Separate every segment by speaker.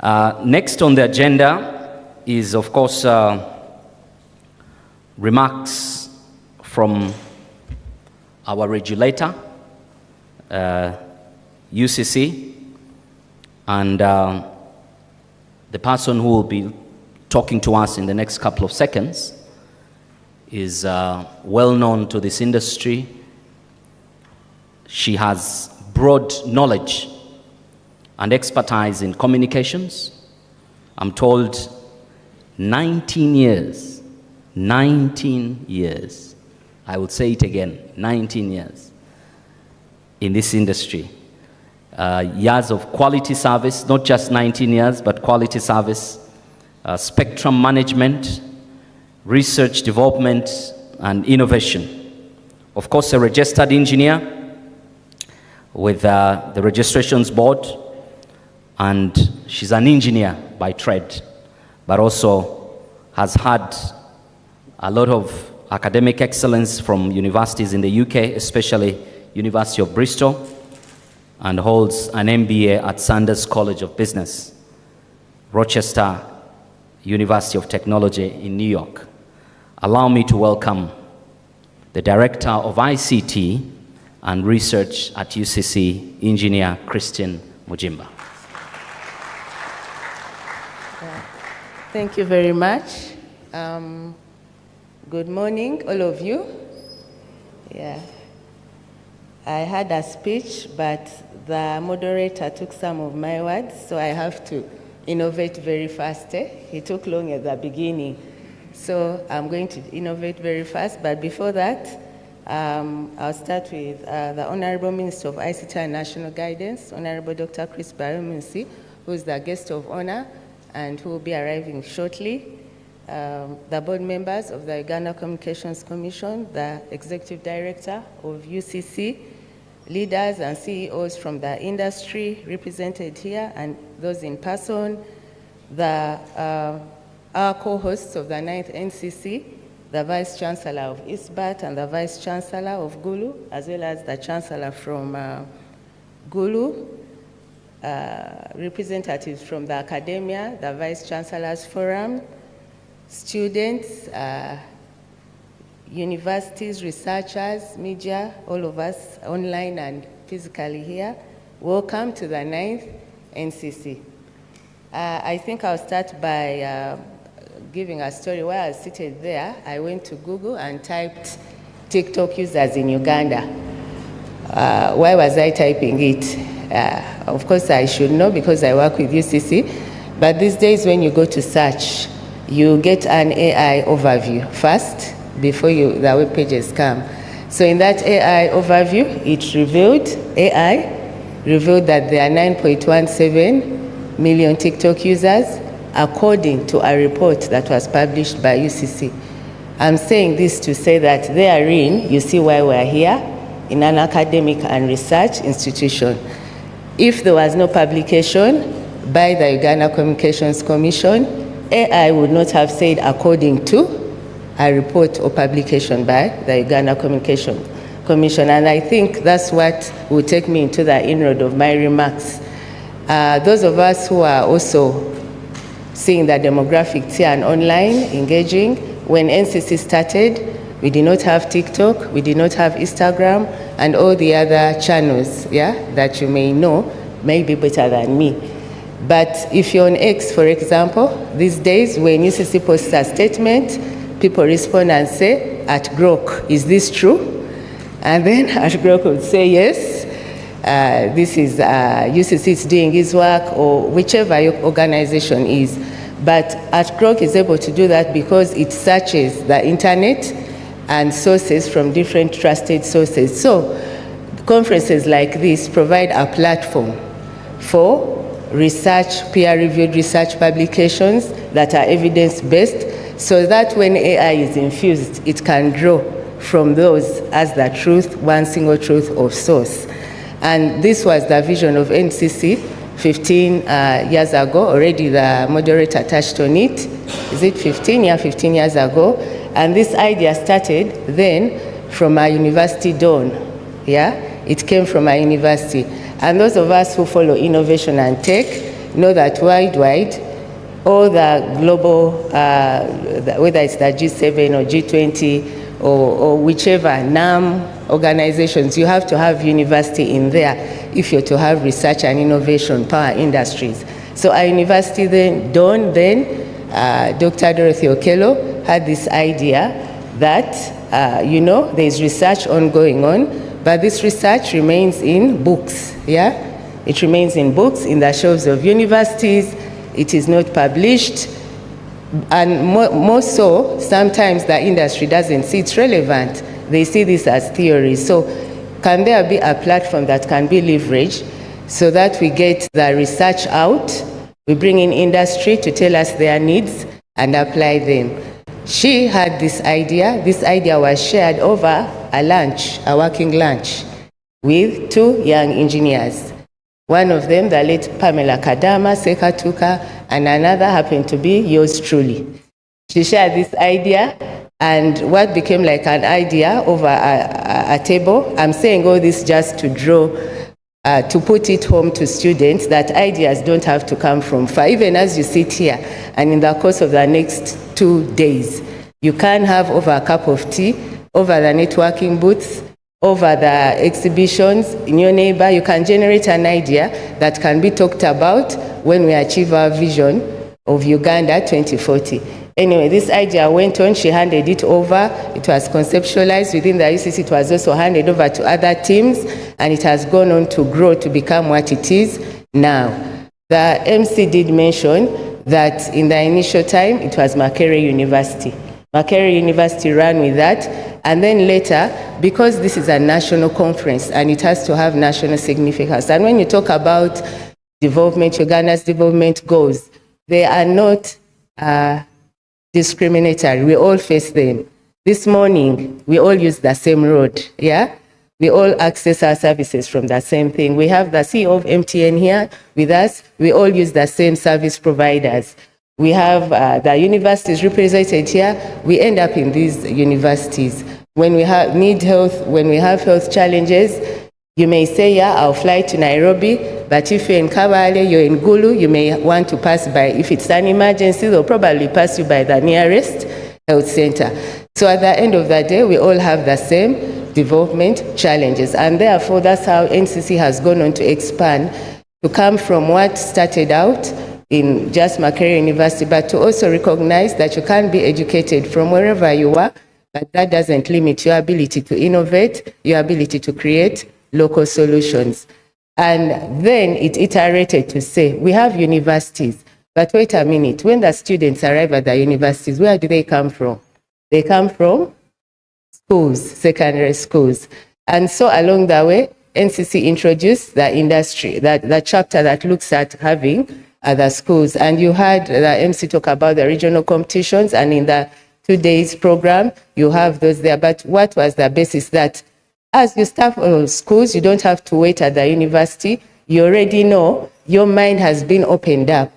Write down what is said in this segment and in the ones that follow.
Speaker 1: Next on the agenda is, of course, remarks from our regulator, UCC, and the person who will be talking to us in the next couple of seconds is well known to this industry. She has broad knowledge and expertise in communications. I'm told 19 years, 19 years. I would say it again, 19 years in this industry. Years of quality service, not just 19 years, but quality service, spectrum management, research, development, and innovation. Of course, a registered engineer with the registrations board, and she's an engineer by trade, but also has had a lot of academic excellence from universities in the UK, especially University of Bristol, and holds an MBA at Sanders College of Business, Rochester University of Technology in New York. Allow me to welcome the Director of ICT and Research at UCC, Engineer Christine Mugimba.
Speaker 2: Thank you very much. Good morning, all of you. Yeah. I had a speech, but the moderator took some of my words, so I have to innovate very fast. He took long at the beginning, so I'm going to innovate very fast. But before that, I'll start with the Honorable Minister of ICT and National Guidance, Honorable Dr. Chris Bayominsi, who is the guest of honor and who will be arriving shortly. The board members of the Uganda Communications Commission, the Executive Director of UCC, leaders and CEOs from the industry represented here and those in person, our co-hosts of the 9th NCC, the Vice Chancellor of ISBAT and the Vice Chancellor of Gulu, as well as the Chancellor from Gulu, representatives from the academia, the Vice Chancellor's Forum, students, universities, researchers, media, all of us online and physically here. Welcome to the 9th NCC. I think I'll start by giving a story. While I was seated there, I went to Google and typed TikTok users in Uganda. Why was I typing it? Of course, I should know because I work with UCC, but these days when you go to search, you get an AI overview first before the web pages come. So in that AI overview, AI revealed that there are 9.17 million TikTok users, according to a report that was published by UCC. I'm saying this to say that therein, you see why we're here, in an academic and research institution. If there was no publication by the Uganda Communications Commission, AI would not have said according to a report or publication by the Uganda Communications Commission. And I think that's what will take me into the inroad of my remarks. Those of us who are also seeing the demographics here and online, engaging, when NCC started, we did not have TikTok, we did not have Instagram, and all the other channels, that you may know, may be better than me. But if you're on X, for example, these days when UCC posts a statement, people respond and say, at Grok, is this true? And then at Grok would say, yes, this is UCC is doing his work, or whichever your organization is. But at Grok is able to do that because it searches the internet and sources from different trusted sources. So conferences like this provide a platform for research, peer-reviewed research publications that are evidence-based, so that when AI is infused, it can draw from those as the truth, one single truth of source. And this was the vision of NCC 15 years ago. Already the moderator touched on it. Is it 15? Yeah, 15 years ago. And this idea started then from a university dawn. It came from a university. And those of us who follow innovation and tech know that worldwide, all the global, whether it's the G7 or G20 or whichever NAM organizations, you have to have university in there if you're to have research and innovation power industries. So our university then, Dr. Dorothy Okello had this idea that, you know, there's research ongoing on, but this research remains in books, yeah? It remains in books, in the shelves of universities. It is not published. And more so, sometimes the industry doesn't see it's relevant. They see this as theory. So can there be a platform that can be leveraged so that we get the research out, we bring in industry to tell us their needs and apply them? She had this idea. This idea was shared over a lunch, a working lunch, with two young engineers. One of them, the late Pamela Kadama Sekatuka, and another happened to be yours truly. She shared this idea, and what became like an idea over a table. I'm saying all this just to draw, to put it home to students that ideas don't have to come from far. Even as you sit here, and in the course of the next 2 days, you can have over a cup of tea, over the networking booths, over the exhibitions in your neighbor, you can generate an idea that can be talked about when we achieve our vision of Uganda 2040. Anyway, this idea went on, she handed it over, it was conceptualized within the UCC, it was also handed over to other teams, and it has gone on to grow to become what it is now. The MC did mention that in the initial time, it was Makerere University. Makerere University ran with that, and then later, because this is a national conference and it has to have national significance, and when you talk about development, Uganda's development goals, they are not discriminatory. We all face them. This morning, we all use the same road, yeah? We all access our services from the same thing. We have the CEO of MTN here with us. We all use the same service providers. We have the universities represented here. We end up in these universities. When we have when we have health challenges, you may say, yeah, I'll fly to Nairobi, but if you're in Kabale, you're in Gulu, you may want to pass by. If it's an emergency, they'll probably pass you by the nearest health center. So at the end of the day, we all have the same development challenges. And therefore, that's how NCC has gone on to expand, to come from what started out in just Makerere University, but to also recognize that you can be educated from wherever you are, but that doesn't limit your ability to innovate, your ability to create local solutions. And then it iterated to say, we have universities, but wait a minute, when the students arrive at the universities, where do they come from? They come from schools, secondary schools. And so along the way, NCC introduced the industry, the chapter that looks at having other schools. And you heard the MC talk about the regional competitions, and in the 2 days program, you have those there. But what was the basis? That as you start schools, you don't have to wait at the university. You already know, your mind has been opened up,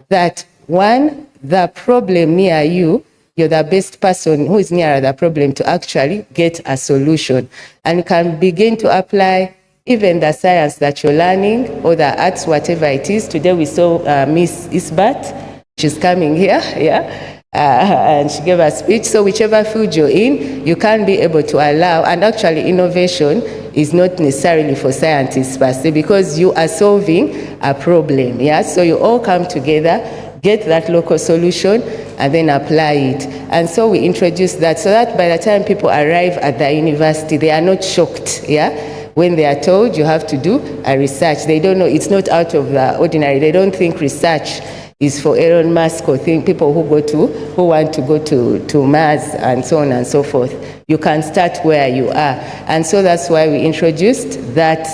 Speaker 2: that one, the problem near you, you're the best person who is near the problem to actually get a solution, and can begin to apply even the science that you're learning, or the arts, whatever it is. Today we saw Miss Isbat, she's coming here, yeah, and she gave a speech. So whichever field you're in, you can be able to allow, and actually innovation is not necessarily for scientists per se, because you are solving a problem, yeah? So you all come together, get that local solution, and then apply it. And so we introduced that, so that by the time people arrive at the university, they are not shocked, yeah? When they are told you have to do a research, they don't know, it's not out of the ordinary. They don't think research is for Elon Musk or people who want to go to Mars and so on and so forth. You can start where you are. And so that's why we introduced that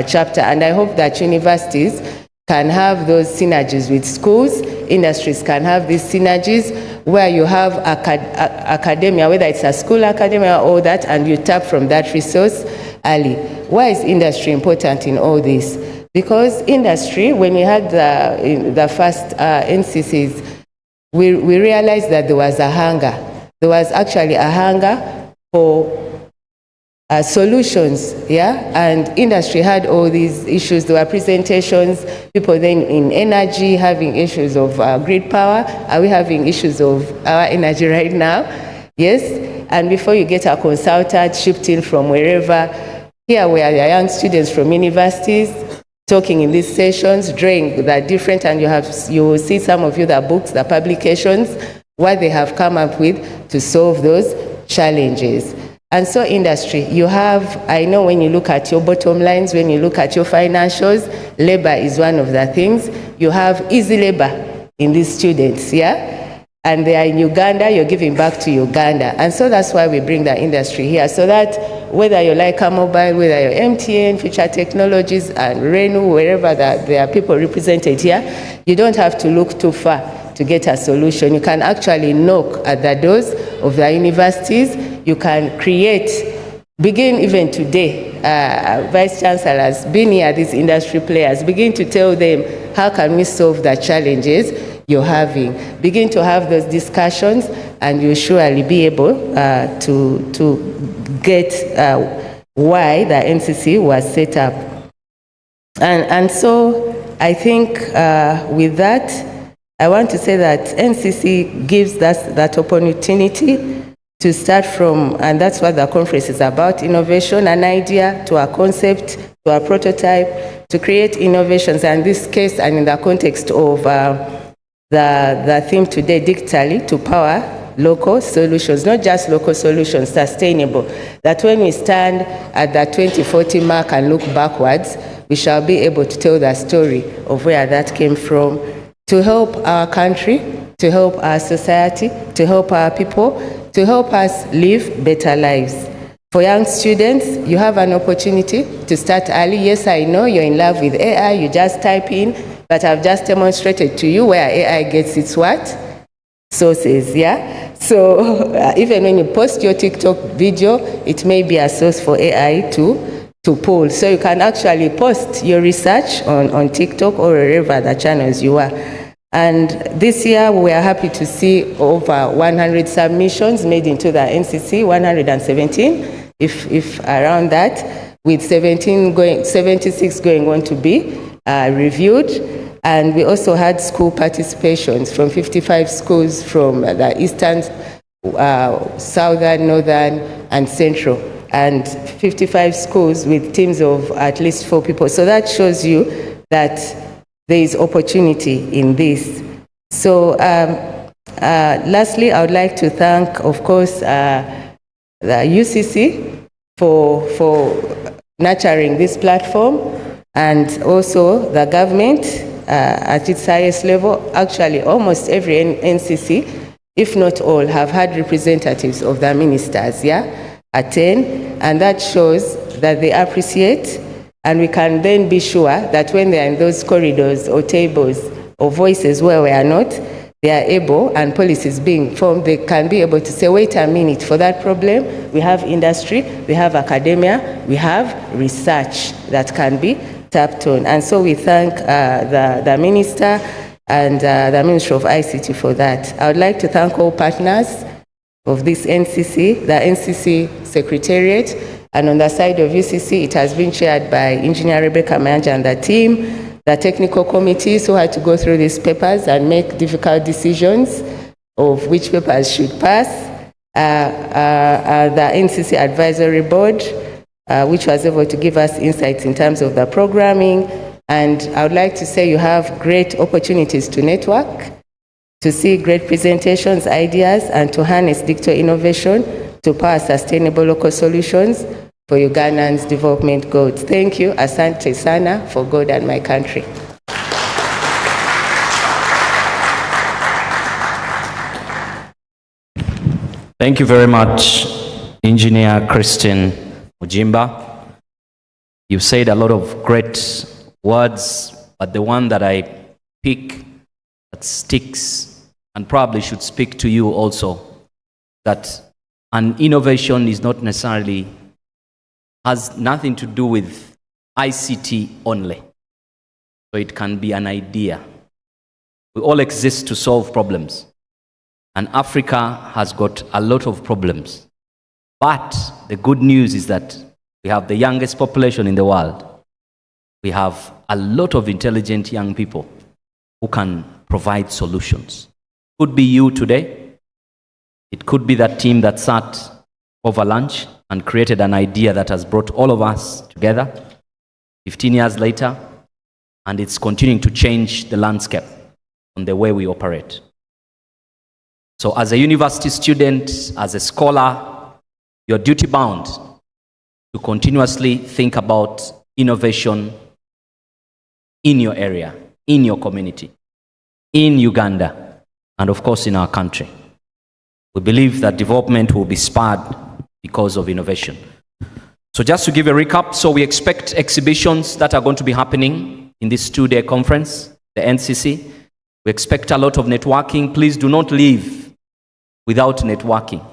Speaker 2: chapter. And I hope that universities can have those synergies with schools, industries can have these synergies where you have academia, whether it's a school academia or that, and you tap from that resource early. Why is industry important in all this? Because industry, when we had the first NCCs, we realized that there was a hunger. There was actually a hunger for solutions, yeah, and industry had all these issues. There were presentations, people then in energy having issues of grid power. Are we having issues of our energy right now? Yes, and before you get a consultant shipped in from wherever, here we are the young students from universities talking in these sessions, drawing that different, and you will see some of you, the books, the publications, what they have come up with to solve those challenges. And so industry, you have, I know when you look at your bottom lines, when you look at your financials, labor is one of the things. You have easy labor in these students, yeah? And they are in Uganda, you're giving back to Uganda. And so that's why we bring the industry here, so that whether you're Leica Mobile, whether you're MTN, Future Technologies, and Renu, wherever there are people represented here, you don't have to look too far to get a solution. You can actually knock at the doors of the universities. You can create, begin even today, Vice Chancellor has been here, these industry players, begin to tell them, how can we solve the challenges you're having? Begin to have those discussions, and you'll surely be able to get why the NCC was set up. And so I think with that, I want to say that NCC gives us that opportunity to start from, and that's what the conference is about, innovation, an idea to a concept, to a prototype, to create innovations. And in this case, and in the context of the theme today, digitally, to power local solutions, not just local solutions, sustainable. That when we stand at the 2040 mark and look backwards, we shall be able to tell the story of where that came from, to help our country, to help our society, to help our people, to help us live better lives. For young students, you have an opportunity to start early. Yes, I know you're in love with AI, you just type in, but I've just demonstrated to you where AI gets its what? Sources, yeah? So even when you post your TikTok video, it may be a source for AI to pull. So you can actually post your research on TikTok or wherever the channels you are. And this year, we are happy to see over 100 submissions made into the NCC, 117, if around that, with 76 going on to be reviewed. And we also had school participations from 55 schools from the eastern, southern, northern, and central, and 55 schools with teams of at least 4 people. So that shows you that there is opportunity in this. So lastly, I would like to thank, of course, the UCC for nurturing this platform, and also the government at its highest level. Actually, almost every NCC, if not all, have had representatives of the ministers, yeah, attend, and that shows that they appreciate. And we can then be sure that when they are in those corridors or tables or voices where we are not, they are able, and policies being formed, they can be able to say, wait a minute, for that problem, we have industry, we have academia, we have research that can be tapped on. And so we thank the Minister and the Ministry of ICT for that. I would like to thank all partners of this NCC, the NCC Secretariat, and on the side of UCC, it has been chaired by Engineer Rebecca Mayanja and the team, the technical committees who had to go through these papers and make difficult decisions of which papers should pass, the NCC Advisory Board, which was able to give us insights in terms of the programming. And I would like to say you have great opportunities to network, to see great presentations, ideas, and to harness digital innovation to power sustainable local solutions for Ugandans' development goals. Thank you, asante sana, for God and my country.
Speaker 1: Thank you very much, Engineer Christine Mugimba. You've said a lot of great words, but the one that I pick that sticks and probably should speak to you also, that an innovation is not necessarily, has nothing to do with ICT only. So it can be an idea. We all exist to solve problems. And Africa has got a lot of problems. But the good news is that we have the youngest population in the world. We have a lot of intelligent young people who can provide solutions. Could be you today. It could be that team that sat over lunch and created an idea that has brought all of us together 15 years later, and it's continuing to change the landscape on the way we operate. So as a university student, as a scholar, you're duty-bound to continuously think about innovation in your area, in your community, in Uganda, and of course in our country. We believe that development will be spurred because of innovation. So just to give a recap, so we expect exhibitions that are going to be happening in this 2-day conference, the NCC. We expect a lot of networking. Please do not leave without networking.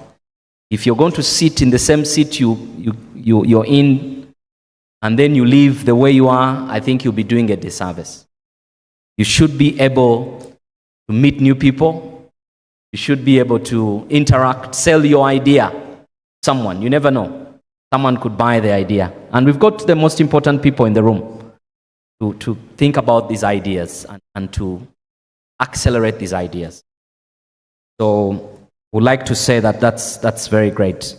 Speaker 1: If you're going to sit in the same seat you're in, and then you leave the way you are, I think you'll be doing a disservice. You should be able to meet new people. You should be able to interact, sell your idea. Someone, you never know. Someone could buy the idea. And we've got the most important people in the room to think about these ideas and to accelerate these ideas. So we'd like to say that that's very great.